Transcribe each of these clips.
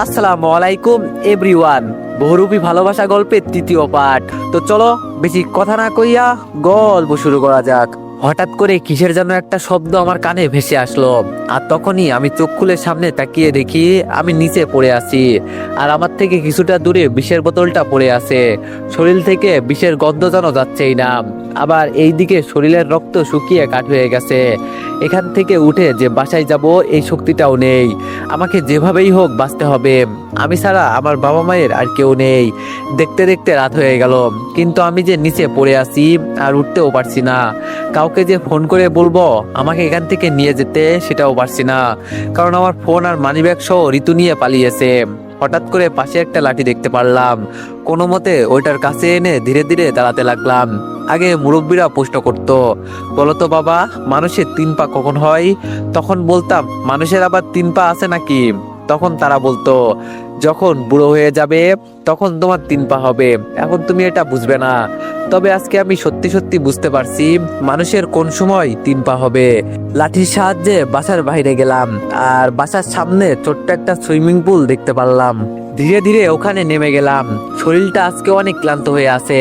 আসসালামু আলাইকুম এভরিওয়ান। বহুরূপী ভালোবাসা গল্পের তৃতীয় পার্ট। তো চলো বেশি কথা না কইয়া গল্প শুরু করা যাক। হঠাৎ করে কিসের যেন একটা শব্দ আমার কানে ভেসে আসলো, আর তখনই আমি চোখ খুলে সামনে তাকিয়ে দেখি আমি নিচে পড়ে আছি, আর আমার থেকে কিছুটা দূরে বিষের বোতলটা পড়ে আছে। শরীর থেকে বিষের গন্ধ যেন যাচ্ছেই না, আবার এইদিকে শরীরের রক্ত শুকিয়ে কাঠ হয়ে গেছে। এখান থেকে উঠে যে বাসায় যাব এই শক্তিটাও নেই। আমাকে যেভাবেই হোক বাঁচতে হবে, আমি ছাড়া আমার বাবা মায়ের আর কেউ নেই। দেখতে দেখতে রাত হয়ে গেল, কিন্তু আমি যে নিচে পড়ে আছি আর উঠতেও পারছি না। কাউকে যে ফোন করে বলবো আমাকে এখান থেকে নিয়ে যেতে, সেটাও পারছি না, কারণ আমার ফোন আর মানিব্যাগ সহ ঋতু নিয়ে পালিয়েছে। হঠাৎ করে পাশে একটা লাঠি দেখতে পারলাম, কোনো মতে ওইটার কাছে এনে ধীরে ধীরে দাঁড়াতে লাগলাম। আগে মুরব্বীরা প্রশ্ন করতো, বলতো বাবা, মানুষের 3 পা কখন হয়? তখন বলতাম, মানুষের আবার 3 পা আছে নাকি? তখন তারা বলতো, যখন বুড়ো হয়ে যাবে তখন তোমার 3 পা হবে, এখন তুমি এটা বুঝবে না। তবে আজকে আমি সত্যি সত্যি বুঝতে পারছি মানুষের কোন সময় 3 পা হবে। লাঠির সাহায্যে বাসার বাইরে গেলাম, আর বাসার সামনে ছোট্ট একটা সুইমিং পুল দেখতে পারলাম। ধীরে ধীরে ওখানে নেমে গেলাম। শরীরটা আজকে অনেক ক্লান্ত হয়ে আছে।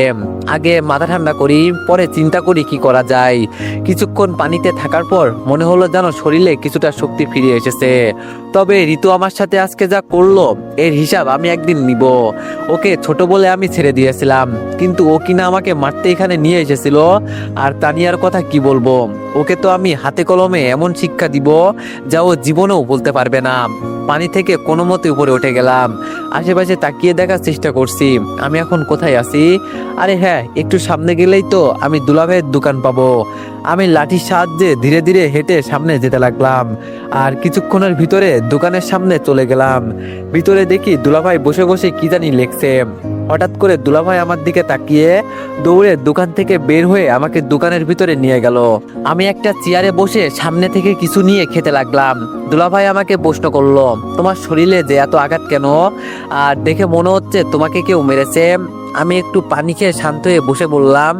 আগে মাথা ঠান্ডা করি, পরে চিন্তা করি কি করা যায়। কিছুক্ষণ পানিতে থাকার পর মনে হলো যেন শরীরে কিছুটা শক্তি ফিরে এসেছে। তবে ঋতু আমার সাথে আজকে যা করলো এর হিসাব আমি একদিন নিব। ওকে ছোট বলে আমি ছেড়ে দিয়েছিলাম, কিন্তু ও কিনা আমাকে মারতে এখানে নিয়ে এসেছিল। আর তানিয়ার কথা কি বলবো, ওকে তো আমি হাতে কলমে এমন শিক্ষা দিব যা ও জীবনেও বলতে পারবে না। পানি থেকে কোনো মতে উপরে উঠে গেলাম। আশেপাশে তাকিয়ে দেখার চেষ্টা করছি আমি এখন কোথায় আছি। আরে হ্যাঁ, একটু সামনে গেলেই তো আমি দুলাভাইয়ের দোকান পাবো। আমি লাঠির সাহায্যে ধীরে ধীরে হেঁটে সামনে যেতে লাগলাম, আর কিছুক্ষণের ভিতরে দোকানের সামনে চলে গেলাম। ভিতরে দেখি দুলাভাই বসে বসে কি জানি লিখছে। হঠাৎ করে দুলাভাই আমার দিকে তাকিয়ে দৌড়ে দোকান থেকে বের হয়ে আমাকে দোকানের ভিতরে নিয়ে গেল। আমি একটা চেয়ারে বসে সামনে থেকে কিছু নিয়ে খেতে লাগলাম। দুলাভাই আমাকে প্রশ্ন করলো, তোমার শরীরে যে এত আঘাত কেন? আর দেখে মনে হচ্ছে তোমাকে কেউ মেরেছে। আমি একটু পানি খেয়ে শান্ত হয়ে বসে বললাম,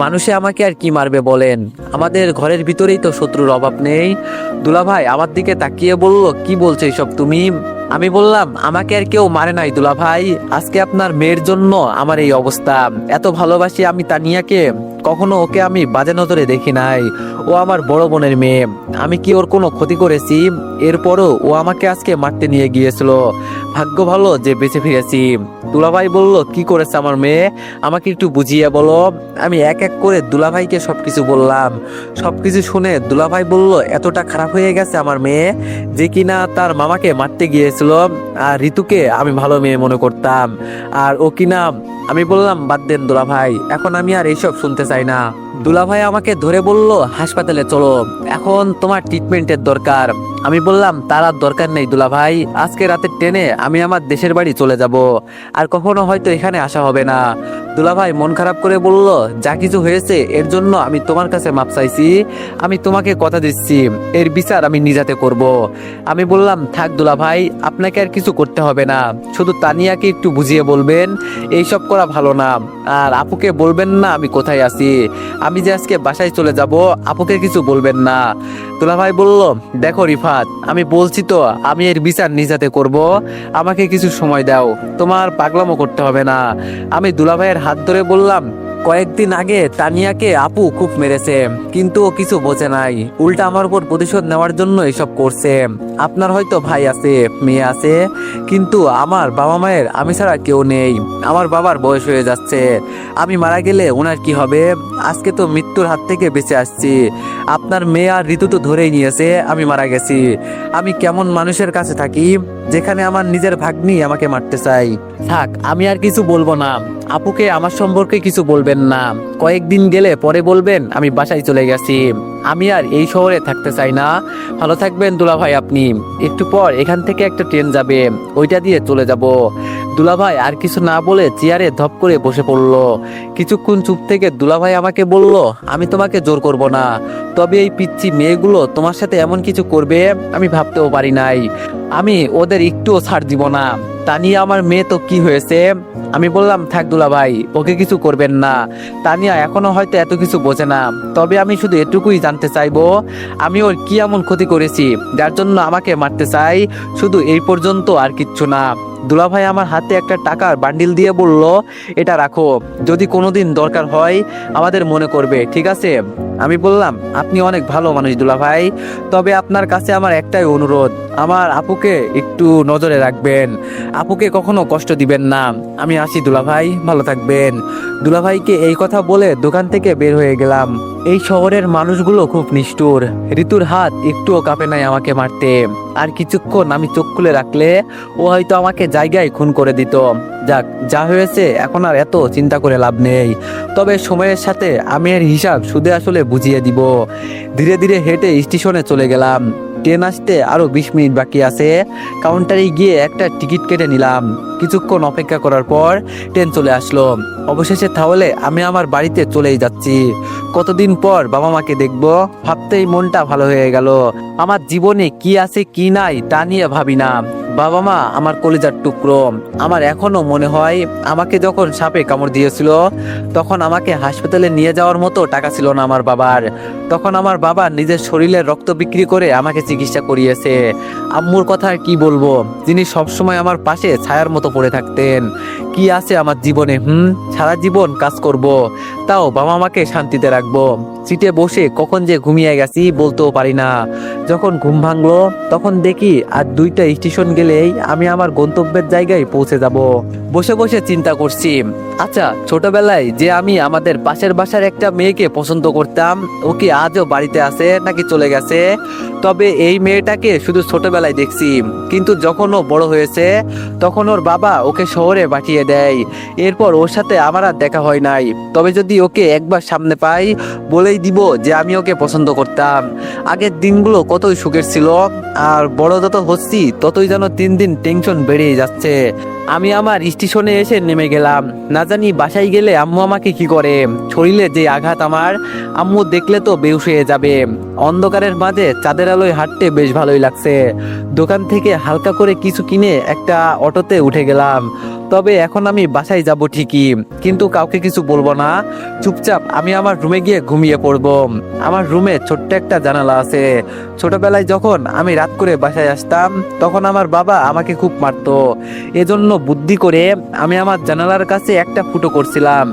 মানুষে আমাকে আর কি মারবে বলেন, আমাদের ঘরের ভিতরেই তো শত্রুর অভাব নেই। দুলাভাই আমার দিকে তাকিয়ে বলল, কি বলছো এসব তুমি? আমি বললাম, আমাকে আর কেউ মারে নাই দুলাভাই, আজকে আপনার মেয়ের জন্য আমার এই অবস্থা। এত ভালোবাসি আমি তানিয়াকে, কখনো ওকে আমি বাজে নজরে দেখি নাই। ও আমার বড় বোনের মেয়ে, আমি কি ওর কোনো ক্ষতি করেছি? এরপরও ও আমাকে আজকে মারতে নিয়ে গিয়েছিল। ভাগ্য ভালো যে বেঁচে ফিরেছি। দুলাভাই বলল, কি করেছে আমার মেয়ে, আমাকে একটু বুঝিয়ে বলো। আমি এক এক করে দুলাভাইকে সবকিছু বললাম। সবকিছু শুনে দুলাভাই বলল, এতটা খারাপ হয়ে গেছে আমার মেয়ে যে কিনা তার মামাকে মারতে গিয়েছিল। আর ঋতুকে আমি ভালো মেয়ে মনে করতাম, আর ও কিনা। আমি বললাম, বাদ দেন দুলাভাই, এখন আমি আর এইসব শুনতে চাই না। দুলাভাই আমাকে ধরে বলল, হাসপাতালে চলো, এখন তোমার ট্রিটমেন্টের দরকার। আমি বললাম, তার আর দরকার নেই দুলাভাই, আজকে রাতের ট্রেনে আমি আমার দেশের বাড়ি চলে যাব, আর কখনো হয়তো এখানে আসা হবে না। দুলাভাই মন খারাপ করে বলল, যা কিছু হয়েছে এর জন্য আমি তোমার কাছে মাপ চাইছি। আমি তোমাকে কথা দিচ্ছি, এর বিচার আমি নিজাতে করব। আমি বললাম, থাক দুলাভাই, আপনাকে আর কিছু করতে হবে না, শুধু তানিয়াকে একটু বুঝিয়ে বলবেন এইসব করা ভালো না। আর আপুকে বলবেন না আমি কোথায় আছি, আমি যে আজকে বাসায় চলে যাব, আপুকে কিছু বলবেন না। দুলাভাই বলল, দেখো রিফাত, আমি বলছি তো আমি এর বিচার নিজাতে করব, আমাকে কিছু সময় দাও, তোমার পাগলামো করতে হবে না। আমি দুলাভাইয়ের হাত ধরে বললাম, কয়েকদিন আগে তানিয়াকে আপু খুব মেরেছে, কিন্তু ও কিছু বোঝে নাই, উল্টা আমার উপর প্রতিশোধ নেওয়ার জন্য এসব করছে। আপনার হয়তো ভাই আছে, মেয়ে আছে, কিন্তু আমার বাবা মায়ের আমি ছাড়া কেউ নেই। আমার বাবার বয়স হয়ে যাচ্ছে, আমি মারা গেলে ওনার কি হবে? আজকে তো মৃত্যুর হাত থেকে বেঁচে আসছি, আপনার মেয়ে আর ঋতু তো ধরেই নিয়েছে আমি মারা গেছি। আমি কেমন মানুষের কাছে থাকি যেখানে আমার নিজের ভাগ্নি আমাকে মারতে চাই। থাক, আমি আর কিছু বলবো না, আপুকে আমার সম্পর্কে কিছু বলবেন না, কয়েকদিন গেলে পরে বলবেন আমি বাসায় চলে গেছি, আমি আর এই শহরে থাকতে চাই না। ভালো থাকবেন দুলাভাই আপনি, একটু পর এখান থেকে একটা ট্রেন যাবে, ওইটা দিয়ে চলে যাব। দুলাভাই আর কিছু না বলে চেয়ারে ধপ করে বসে পড়লো। কিছুক্ষণ চুপ থেকে দুলাভাই আমাকে বলল, আমি তোমাকে জোর করব না, তবে এই পিচ্চি মেয়েগুলো তোমার সাথে এমন কিছু করবে আমি ভাবতেও পারি নাই। আমি ওদের একটুও ছাড় দিব না। তানিয়া আমার মেয়ে, তো কি হয়েছে? আমি বললাম, থাক দুলা ভাই, ওকে কিছু করবেন না। তানিয়া এখনো হয়তো এত কিছু বোঝে না, তবে আমি শুধু এটুকুই জানতে চাইবো, আমি ওর কি এমন ক্ষতি করেছি যার জন্য আমাকে মারতে চাই? শুধু এই পর্যন্ত, আর কিচ্ছু না। দুলাভাই আমার হাতে একটা টাকার বান্ডিল দিয়ে বলল, এটা রাখো, যদি কোনোদিন দরকার হয় আমাদের মনে করবে, ঠিক আছে? আমি বললাম, আপনি অনেক ভালো মানুষ দুলাভাই, তবে আপনার কাছে আমার একটাই অনুরোধ, আমার আপুকে একটু নজরে রাখবেন, আপুকে কখনো কষ্ট দিবেন না। আমি আসি দুলাভাই, ভালো থাকবেন। দুলাভাইকে এই কথা বলে দোকান থেকে বের হয়ে গেলাম। এই শহরের মানুষগুলো খুব নিষ্ঠুর। ঋতুর হাত একটুও কাঁপে নাই আমাকে মারতে। আর কিছুক্ষণ আমি চোখ খুলে রাখলে ও হয়তো আমাকে জায়গায় খুন করে দিত। যাক, যা হয়েছে এখন আর এত চিন্তা করে লাভ নেই। তবে সময়ের সাথে আমি এর হিসাব সুদে আসলে বুঝিয়ে দিব। ধীরে ধীরে হেঁটে স্টেশনে চলে গেলাম। ট্রেন আসতে আরো 20 মিনিট বাকি আছে। কাউন্টারে গিয়ে একটা টিকিট কেটে নিলাম। কিছুক্ষণ অপেক্ষা করার পর ট্রেন চলে আসলো। অবশেষে তাহলে আমি আমার বাড়িতে চলেই যাচ্ছি। কতদিন পর বাবা মাকে দেখবো, ভাবতেই মনটা ভালো হয়ে গেল। আমার জীবনে কি আছে কি নাই তা নিয়ে ভাবি না। বাবা মা আমার কলিজার টুকরো। আমার এখনো মনে হয়, আমাকে যখন সাপে কামড় দিয়েছিল তখন আমাকে হাসপাতালে নিয়ে যাওয়ার মতো টাকা ছিল না আমার বাবার। তখন আমার বাবা নিজের শরীরের রক্ত বিক্রি করে আমাকে চিকিৎসা করিয়েছে। আম্মুর কথা আর কি বলবো, যিনি সবসময় আমার পাশে ছায়ার মতো পড়ে থাকতেন। কি আছে আমার জীবনে? সারা জীবন কাজ করব, তাও বাবা মাকে শান্তিতে রাখবো। সিটে বসে কখন যে ঘুমিয়ে গেছি বলতেও পারি না। যখন ঘুম ভাঙলো তখন দেখি আর 2টা স্টেশন গেলেই আমি আমার গন্তব্যের জায়গায় পৌঁছে যাব। বসে বসে চিন্তা করছি, আচ্ছা, ছোটবেলায় যে আমি আমাদের পাশের বাসার একটা মেয়েকে পছন্দ করতাম, ও কি আজও বাড়িতে আছে নাকি চলে গেছে? তবে এই মেয়েটাকে শুধু ছোটবেলায় দেখছি, কিন্তু যখন ও বড় হয়েছে তখন ওর বাবা ওকে শহরে পাঠিয়ে দেয়। এরপর ওর সাথে আমার আর দেখা হয় নাই। তবে যদি ওকে একবার সামনে পাই, বলেই দিব যে আমি ওকে পছন্দ করতাম। আগের দিনগুলো কতই সুখের ছিল, আর বড় যত হচ্ছি ততই যেন দিন দিন টেনশন বেড়েই যাচ্ছে। আমি আমার স্টেশনে এসে নেমে গেলাম। না জানি বাসায় গেলে আম্মু আমাকে কি করে। শরীরে যে আঘাত আমার, আম্মু দেখলে তো বেহুশ হয়ে যাবে। অন্ধকারের মাঝে চাঁদের আলোয় হাঁটতে বেশ ভালোই লাগছে। দোকান থেকে হালকা করে কিছু কিনে একটা অটোতে উঠে গেলাম। তবে এখন আমি বাসায় যাব ঠিকই, কিন্তু কাউকে কিছু বলবো না। চুপচাপ আমি আমার রুমে গিয়ে ঘুমিয়ে পড়বো। আমার রুমে ছোট্ট একটা জানালা আছে। ছোটবেলায় যখন আমি রাত করে বাসায় আসতাম তখন আমার বাবা আমাকে খুব মারতো। এজন্য বুদ্ধি করে আমি আমার জানালার কাছে একটা ফুটো করছিলাম,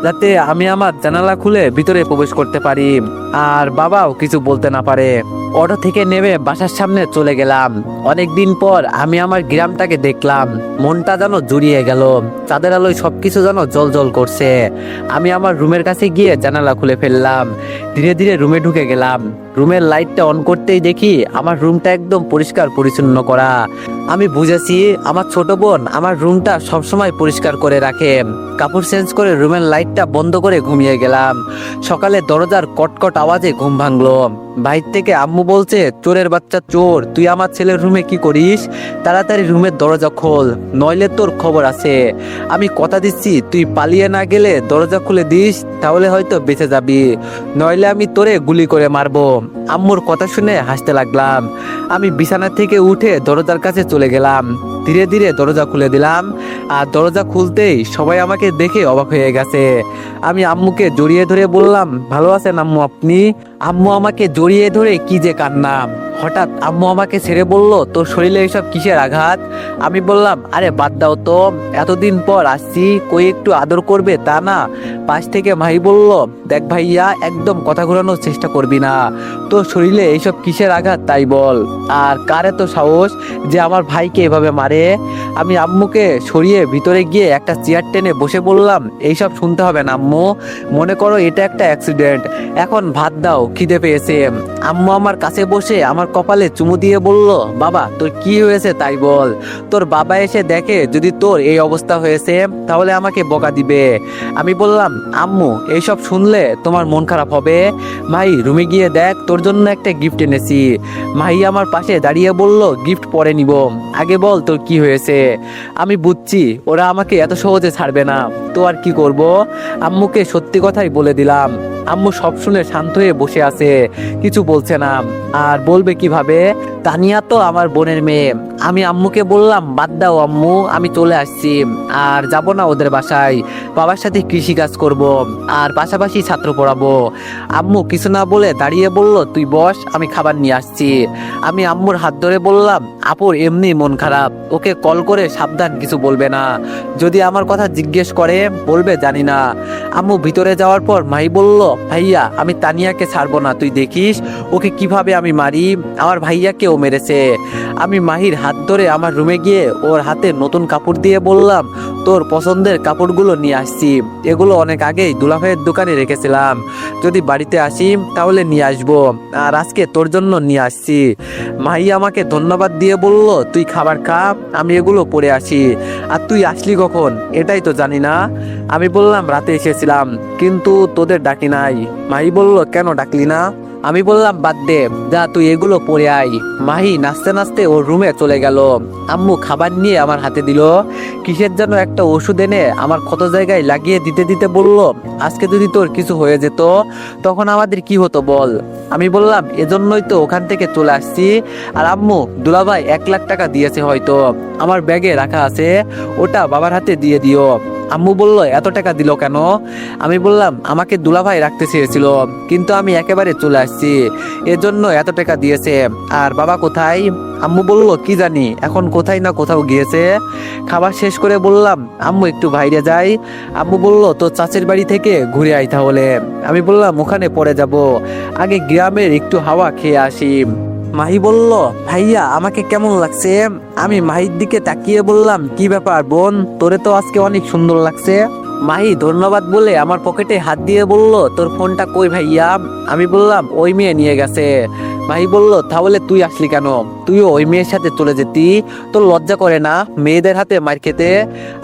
যাতে আমি আমার জানালা খুলে ভিতরে প্রবেশ করতে পারি আর বাবাও কিছু বলতে না পারে। অটো থেকে নেমে বাসার সামনে চলে গেলাম। অনেকদিন পর আমি আমার গ্রামটাকে দেখলাম। মনটা যেন জুড়িয়ে গেল। চাঁদের আলোয় সবকিছু যেন জল জল করছে। আমি আমার রুমের কাছে গিয়ে জানালা খুলে ফেললাম। ধীরে ধীরে রুমে ঢুকে গেলাম। রুমের লাইটটা অন করতেই দেখি আমার রুমটা একদম পরিষ্কার পরিচ্ছন্ন করা। আমি বুঝেছি আমার ছোট বোন আমার রুমটা সবসময় পরিষ্কার করে রাখে। কাপড় চেঞ্জ করে রুমের লাইটটা বন্ধ করে ঘুমিয়ে গেলাম। সকালে দরজার কটকট আওয়াজে ঘুম ভাঙলো। বাইরে থেকে আম্মু বলছে, চোরের বাচ্চা চোর, তুই আমার ছেলের রুমে কি করিস? তাড়াতাড়ি রুমের দরজা খোল, নইলে তোর খবর আছে। আমি কথা দিচ্ছি, তুই পালিয়ে না গেলে দরজা খুলে দিস, তাহলে হয়তো বেঁচে যাবি, নইলে আমি তোরে গুলি করে মারবো। আম্মুর কথা শুনে হাসতে লাগলাম। আমি বিছানা থেকে উঠে দরজার কাছে চলে গেলাম। ধীরে ধীরে দরজা খুলে দিলাম। আর দরজা খুলতেই সবাই আমাকে দেখে অবাক হয়ে গেছে। আমি আম্মুকে জড়িয়ে ধরে বললাম, ভালো আছেন আম্মু আপনি? আম্মু আমাকে জড়িয়ে ধরে কি যে কান্না। হঠাৎ আম্মু আমাকে ছেড়ে বলল, তোর শরীরে এসব কিসের আঘাত? আমি বললাম, আরে বাদ দাও তো, এতদিন পর আসছি, কই একটু আদর করবে তা না। পাশ থেকে ভাই বলল, দেখ ভাইয়া, একদম কথা ঘোরানোর চেষ্টা করবি না। তোর শরীরে এইসব কিসের আঘাত তাই বল। আর কার এত সাহস যে আমার ভাইকে এভাবে মারে? আমি আম্মুকে সরিয়ে ভিতরে গিয়ে একটা চেয়ার টেনে বসে বললাম, এইসব শুনতে হবে না আম্মু, মনে করো এটা একটা অ্যাক্সিডেন্ট, এখন ভাত দাও, খিদে পেয়েছে। আম্মু আমার কাছে বসে আমার কপালে চুমু দিয়ে বলল, বাবা তোর কি হয়েছে তাই বল। তোর বাবা এসে দেখে যদি তোর এই অবস্থা হয়েছে তাহলে আমাকে বকা দিবে। আমি বললাম, আম্মু এইসব শুনলে তোমার মন খারাপ হবে। ভাই রুমে গিয়ে দেখ, তোর জন্য একটা গিফট এনেছি। ভাই আমার পাশে দাঁড়িয়ে বলল, গিফট পরে নিব, আগে বল তোর কি হয়েছে। আমি বুঝছি ওরা আমাকে এত সহজে ছাড়বে না, তো আর কি করব। আম্মুকে সত্যি কথাই বলে দিলাম। আম্মু সব শুনে শান্ত হয়ে বসে আছে, কিছু বলছে না। আর বলবে কিভাবে? তানিয়া তো আমার বোনের মেয়ে। আমি আম্মুকে বললাম বাদ দাও আম্মু, আমি চলে আসছি, আর যাব না ওদের বাসায়। বাবার সাথে কৃষি কাজ করব আর পাশাপাশি ছাত্র পড়াবো। আম্মু কিছু না বলে দাঁড়িয়ে বলল তুই বস, আমি খাবার নিয়ে আসছি। আমি আম্মুর হাত ধরে বললাম আপুর এমনি মন খারাপ, ওকে কল করে সাবধান কিছু বলবে না, যদি আমার কথা জিজ্ঞেস করে বলবে জানি না। আম্মু ভিতরে যাওয়ার পর মাহি বলল ভাইয়া আমি তানিয়াকে ছাড়বো না, তুই দেখিস ওকে কিভাবে আমি মারি, আমার ভাইয়াকে ও মেরেছে। আমি মাহির হাত ধরে আমার রুমে গিয়ে ওর হাতে নতুন কাপড় দিয়ে বললাম তোর পছন্দের কাপড়গুলো নিয়ে আসছি, এগুলো অনেক আগেই দুলাভাইয়ের দোকানে রেখেছিলাম, যদি বাড়িতে আসি তাহলে নিয়ে আসবো, আর আজকে তোর জন্য নিয়ে আসছি। মাহি আমাকে ধন্যবাদ দিয়ে বলল তুই খাবার খা, আমি এগুলো পরে আসি। আর তুই আসলি কখন এটাই তো জানি না। আমি বললাম রাতে এসেছিলাম, কিন্তু তোদের ডাকি নাই। মাহি বলল কেন ডাকলি না? আমি বললাম বাদ দে, যা তুই এগুলো পরে আয়। মাহি নাচতে নাচতে ওর রুমে চলে গেল। আম্মু খাবার নিয়ে আমার হাতে দিল, কিসের যেন একটা ওষুধ এনে আমার ক্ষত জায়গায় লাগিয়ে দিতে দিতে বলল আজকে যদি তোর কিছু হয়ে যেত তখন আমাদের কি হতো বল। আমি বললাম এজন্যই তো ওখান থেকে চলে আসছি। আর আম্মু দুলাভাই 1 লাখ টাকা দিয়েছে, হয়তো আমার ব্যাগে রাখা আছে, ওটা বাবার হাতে দিয়ে দিও। আম্মু বলল এত টাকা দিল কেন? আমি বললাম আমাকে দুলাভাই রাখতে চেয়েছিল, কিন্তু আমি একেবারে চলে আসছি, এজন্য এত টাকা দিয়েছে। আর বাবা কোথায়? আম্মু বলল কি জানি, এখন কোথায় না কোথাও গিয়েছে। খাবার শেষ করে বললাম আম্মু একটু বাইরে যাই। আম্মু বলল তো চাচের বাড়ি থেকে ঘুরে আই তাহলে। আমি বললাম ওখানে পরে যাব, আগে গ্রামের একটু হাওয়া খেয়ে আসি। মাহি বলল ভাইয়া আমাকে কেমন লাগছে? আমি মাহির দিকে তাকিয়ে বললাম কি ব্যাপার বোন, তোরে তো আজকে অনেক সুন্দর লাগছে। মাহি ধন্যবাদ বলে আমার পকেটে হাত দিয়ে বলল তোর ফোনটা কই ভাইয়া? আমি বললাম ওই মেয়ে নিয়ে গেছে। মাহি বলল তাহলে তুই আসলি কেন? তুইও ওই মেয়ের সাথে চলে যেতি, তোর লজ্জা করে না মেয়েদের হাতে মার খেতে?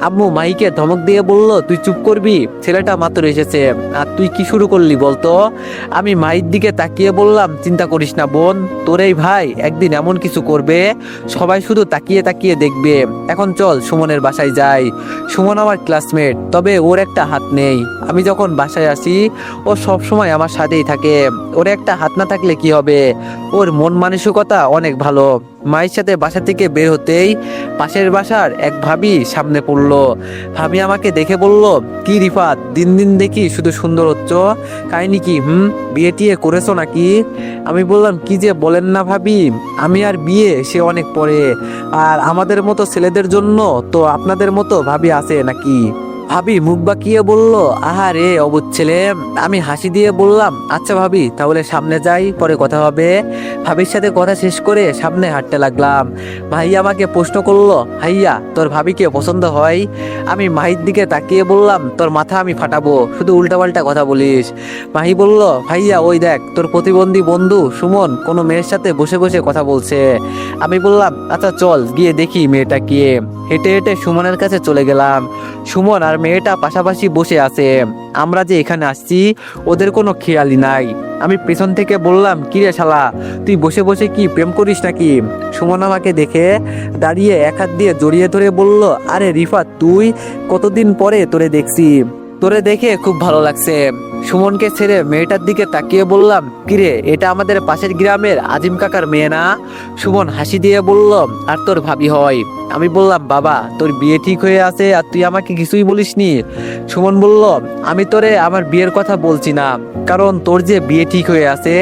আম্মু মাহিকে ধমক দিয়ে বলল তুই চুপ করবি, ছেলেটা মাত্র এসেছে, আর তুই কি শুরু করলি বলতো? আমি মাহির দিকে তাকিয়ে বললাম চিন্তা করিস না বোন, তোর এই ভাই একদিন এমন কিছু করবে সবাই শুধু তাকিয়ে তাকিয়ে দেখবে। এখন চল সুমনের বাসায় যাই। সুমন আমার ক্লাসমেট, তবে ওর একটা হাত নেই। আমি যখন বাসায় আসি ও সব সময় আমার সাথেই থাকে, ওর একটা হাত না থাকলে কি হবে? ওর মন মানসিকতা অনেক ভালো। মায়ের সাথে বাসা থেকে বের হতেই পাশের বাসার এক ভাবি সামনে পড়লো। ভাবি আমাকে দেখে বলল কি রিফাত, দিন দিন দেখি শুধু সুন্দর হচ্ছ, কাহিনী কি? বিয়ে টিয়ে করেছো নাকি? আমি বললাম কি যে বলেন না ভাবি, আমি আর বিয়ে সে অনেক পরে, আর আমাদের মতো ছেলেদের জন্য তো আপনাদের মতো ভাবি আছে নাকি? ভাবি মুখ বাঁকিয়ে বলল আহারে অবুঝ ছেলে। আমি হাসি দিয়ে বললাম আচ্ছা ভাবি তাহলে সামনে যাই, পরে কথা হবে। ভাবির সাথে কথা শেষ করে সামনে হাঁটতে লাগলাম। ভাই আমাকে প্রশ্ন করলো ভাইয়া তোর ভাবিকে পছন্দ হয়? আমি মাহির দিকে তাকিয়ে বললাম তোর মাথা আমি ফাটাবো, শুধু উল্টাপাল্টা কথা বলিস। মাহি বলল ভাইয়া ওই দেখ তোর প্রতিবন্ধী বন্ধু সুমন কোনো মেয়ের সাথে বসে বসে কথা বলছে। আমি বললাম আচ্ছা চল গিয়ে দেখি মেয়েটা কে। হেঁটে হেঁটে সুমনের কাছে চলে গেলাম। সুমন আর মেয়েটা পাশাপাশি বসে আছে। আমরা যে এখানে আসছি ওদের কোনো খেয়ালই নাই। আমি পেছন থেকে বললাম কিরে শালা, তুই বসে বসে কি প্রেম করিস নাকি? সুমন আমাকে দেখে দাঁড়িয়ে এক হাত দিয়ে জড়িয়ে ধরে বলল আরে রিফাত তুই, কতদিন পরে তোরে দেখছি, তোরে দেখে খুব ভালো লাগছে। সুমনকে ছেড়ে মেয়েটার দিকে তাকিয়ে বললাম কিরে এটা আমাদের পাশের গ্রামের আজিম কাকার মেয়ে না? সুমন হাসি দিয়ে বলল আর তোর ভাবি হয়। আমি বললাম বাবা তোর বিয়ে ঠিক হয়ে আছে আর তুই আমাকে কিছুই বলিসনি? সুমন বলল আমি তোরে আমার বিয়ের কথা বলছি না, কারণ তোর যে বিয়ে ঠিক হয়ে আছে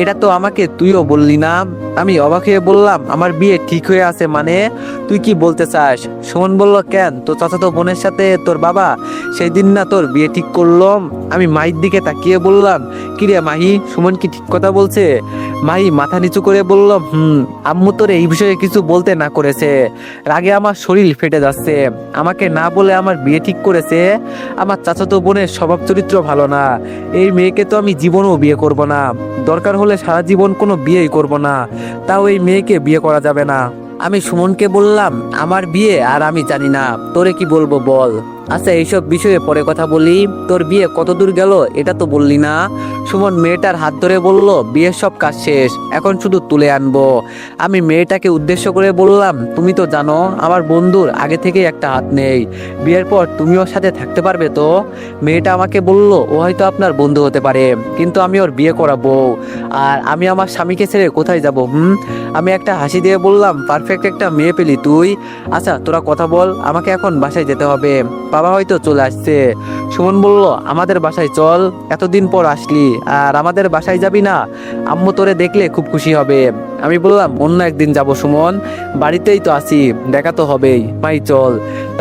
এটা তো আমাকে তুইও বললি না। আমি অবাক হয়ে বললাম আমার বিয়ে ঠিক হয়ে আছে মানে তুই কি বলতে চাস? সুমন বলল কেন, তোর চাচাতো বোনের সাথে তোর বাবা সেই দিন না তোর বিয়ে ঠিক করলো? আমি মাহির দিকে তাকিয়ে বললাম কিরে মাহি, সুমন কি ঠিক কথা বলছে? মাহি মাথা নিচু করে বলল আম্মু তোর এই বিষয়ে কিছু বলতে না করেছে, রাগে আমার শরীর ফেটে যাচ্ছে। আমাকে না বলে আমার বিয়ে ঠিক করেছে। আমার চাচাতো বোনের স্বভাব চরিত্র ভালো না, এই মেয়েকে তো আমি জীবনেও বিয়ে করব না, দরকার হলে সারা জীবন কোনো বিয়েই করব না, তাও এই মেয়েকে বিয়ে করা যাবে না। আমি সুমনকে বললাম আমার বিয়ে আর আমি জানি না, তোরে কি বলবো বল। আচ্ছা এইসব বিষয়ে পরে কথা বলি, তোর বিয়ে কত দূর গেল এটা তো বললি না। সুমন মেয়েটার হাত ধরে বলল বিয়ের সব কাজ শেষ, এখন শুধু তুলে আনবো। আমি মেয়েটাকে উদ্দেশ্য করে বললাম তুমি তো জানো আমার বন্ধুর আগে থেকে একটা হাত নেই, বিয়ের পর তুমি ওর সাথে থাকতে পারবে তো? মেয়েটা আমাকে বলল ও হয়তো আপনার বন্ধু হতে পারে, কিন্তু আমি ওর বিয়ে করাবো, আর আমি আমার স্বামীকে ছেড়ে কোথায় যাব? আমি একটা হাসি দিয়ে বললাম, পারফেক্ট একটা মেয়ে পেলি তুই। আচ্ছা তোরা কথা বল, আমাকে এখন বাসায় যেতে হবে, বাবা হয়তো চলে আসছে। সুমন বলল, আমাদের বাসায় চল, এতদিন পর আসলি আর আমাদের বাসায় যাবি না? আম্মু তোরে দেখলে খুব খুশি হবে। আমি বললাম, অন্য একদিন যাব সুমন, বাড়িতেই তো আছি, দেখা তো হবেই, মাই চল।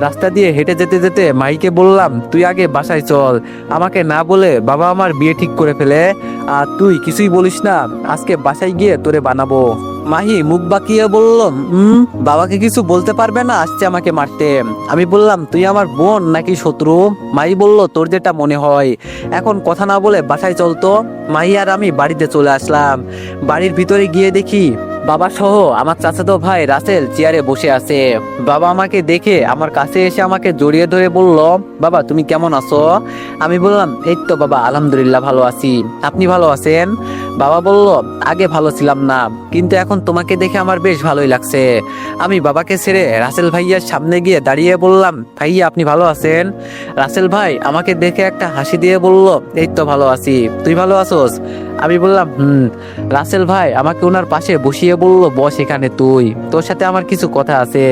রাস্তা দিয়ে হেঁটে যেতে যেতে মাইকে বললাম, তুই আগে বাসায় চল, আমাকে না বলে বাবা আমার বিয়ে ঠিক করে ফেলে, আর তুই কিছুই বলিস না, আজকে বাসায় গিয়ে তোরে বানাবো। মাহি মুখ বাঁকিয়ে বলল, বাবাকে কিছু বলতে পারবে না, আসছে আমাকে মারতে। আমি বললাম, তুই আমার বোন নাকি শত্রু? মাহি বলল, তোর যেটা মনে হয়। এখন কথা না বলে বাসায় চলতো। মাহি আর আমি বাড়িতে চলে আসলাম। বাড়ির ভিতরে গিয়ে দেখি বাবা সহ আমার চাচাতো ভাই রাসেল চেয়ারে বসে আছে। বাবা আমাকে দেখে আমার কাছে এসে আমাকে জড়িয়ে ধরে বলল, বাবা তুমি কেমন আছো? আমি বললাম, এই তো বাবা, আলহামদুলিল্লাহ ভালো আছি, আপনি ভালো আছেন? বাবা বলল, আগে ভালো ছিলাম না, কিন্তু এখন তোমাকে দেখে আমার বেশ ভালোই লাগছে। আমি বাবাকে ছেড়ে রাসেল ভাইয়ার সামনে গিয়ে দাঁড়িয়ে বললাম, ভাইয়া আপনি ভালো আছেন? রাসেল ভাই আমাকে দেখে একটা হাসি দিয়ে বলল, এই তো ভালো আছি, তুই ভালো আছোস? আমি বললাম, রাসেল ভাই আমাকে ওনার পাশে বসিয়ে বলল, বস এখানে, তুই, তোর সাথে আমার কিছু কথা আছে।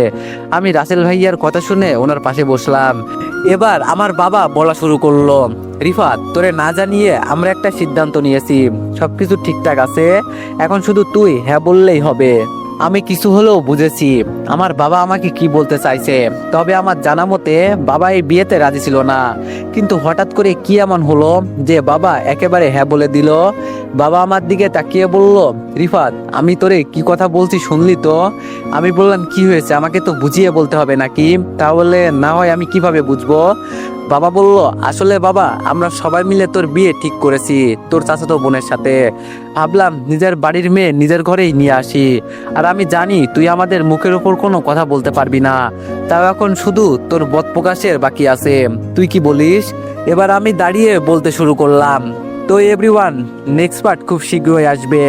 আমি রাসেল ভাইয়ার কথা শুনে ওনার পাশে বসলাম। এবার আমার বাবা বলা শুরু করলো, রিফাত তোরে না জানিয়ে আমরা একটা সিদ্ধান্ত নিয়েছি, সবকিছু ঠিকঠাক আছে, এখন শুধু তুই হ্যাঁ বললেই হবে। আমি কিছু হলেও বুঝেছি আমার বাবা আমাকে কি বলতে চাইছে, তবে আমার জানা মতে বাবা এই বিয়েতে রাজি ছিল না, কিন্তু হঠাৎ করে কি এমন হলো যে বাবা একেবারে হ্যাঁ বলে দিল। বাবা আমার দিকে তাকিয়ে বলল, রিফাত আমি তোরে কি কথা বলছি শুনলি তো? আমি বললাম, কি হয়েছে, আমাকে তো বুঝিয়ে বলতে হবে নাকি? তাহলে না হয় আমি কিভাবে বুঝবো? বাবা বলল, আসলে বাবা আমরা সবাই মিলে তোর বিয়ে ঠিক করেছি তোর চাচাতো বোনের সাথে। ভাবলাম নিজের বাড়ির মেয়ে নিজের ঘরেই নিয়ে আসি, আর আমি জানি তুই আমাদের মুখের উপর কোনো কথা বলতে পারবি না, তাও এখন শুধু তোর বদ প্রকাশের বাকি আছে, তুই কি বলিস? এবার আমি দাঁড়িয়ে বলতে শুরু করলাম, তো এভরিওয়ান, নেক্সট পার্ট খুব শীঘ্রই আসবে।